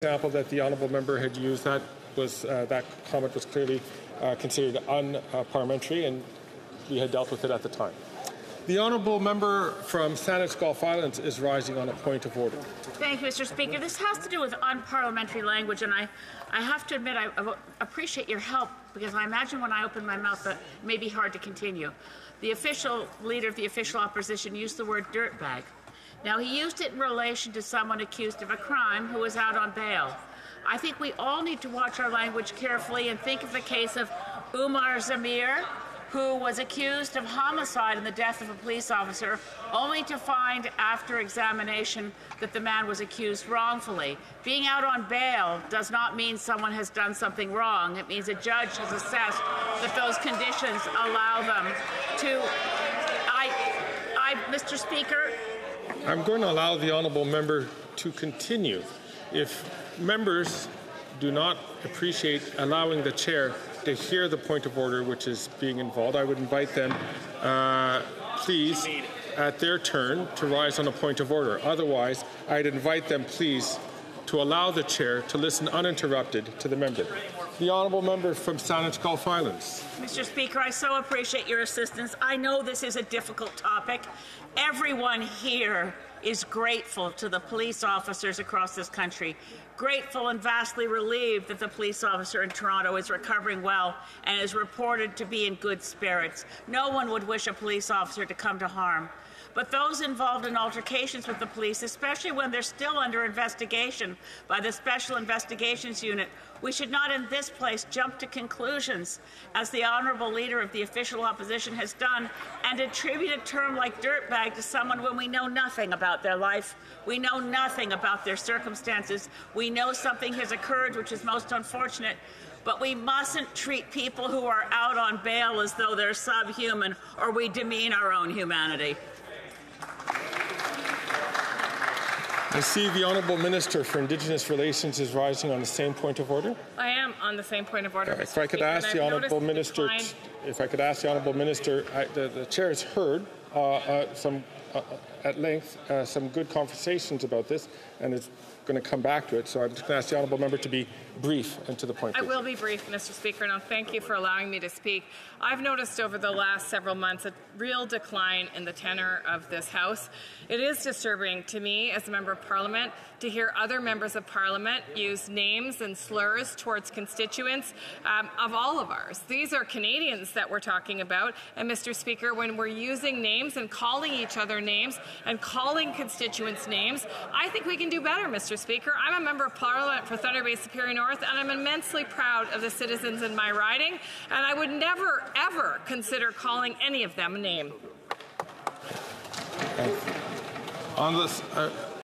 example that the honourable member had used, that comment was clearly considered unparliamentary, and we had dealt with it at the time. The honourable member from Saanich Gulf Islands is rising on a point of order. Thank you, Mr. Speaker. This has to do with unparliamentary language, and I have to admit I appreciate your help, because I imagine when I open my mouth that it may be hard to continue. The official leader of the official opposition used the word dirtbag. Now, he used it in relation to someone accused of a crime who was out on bail. I think we all need to watch our language carefully and think of the case of Umar Zameer, who was accused of homicide and the death of a police officer, only to find after examination that the man was accused wrongfully. Being out on bail does not mean someone has done something wrong. It means a judge has assessed that those conditions allow them to... Mr. Speaker, I'm going to allow the honourable member to continue. If members do not appreciate allowing the chair to hear the point of order which is being involved, I would invite them, please, at their turn, to rise on a point of order. Otherwise, I'd invite them, please, to allow the chair to listen uninterrupted to the member. The honourable member from Saanich Gulf Islands. Mr. Speaker, I so appreciate your assistance. I know this is a difficult topic. Everyone here is grateful to the police officers across this country, grateful and vastly relieved that the police officer in Toronto is recovering well and is reported to be in good spirits. No one would wish a police officer to come to harm. But those involved in altercations with the police, especially when they're still under investigation by the Special Investigations Unit, we should not in this place jump to conclusions, as the honourable leader of the official opposition has done, and attribute a term like dirtbag to someone when we know nothing about their life, we know nothing about their circumstances, we know something has occurred which is most unfortunate, but we mustn't treat people who are out on bail as though they're subhuman, or we demean our own humanity. I see the Honourable Minister for Indigenous Relations is rising on the same point of order. I am on the same point of order. If I could ask the Honourable Minister, the Chair has heard at length some good conversations about this, and is going to come back to it. So I'm just going to ask the Honourable Member to be brief and to the point. I will be brief, Mr. Speaker, and thank you for allowing me to speak. I've noticed over the last several months a real decline in the tenor of this House. It is disturbing to me as a Member of Parliament to hear other members of Parliament use names and slurs towards constituents of all of ours. These are Canadians that we're talking about, and Mr. Speaker, when we're using names and calling each other names and calling constituents names, I think we can do better, Mr. Speaker. I'm a Member of Parliament for Thunder Bay Superior North, and I'm immensely proud of the citizens in my riding, and I would never, ever consider calling any of them a name. On this,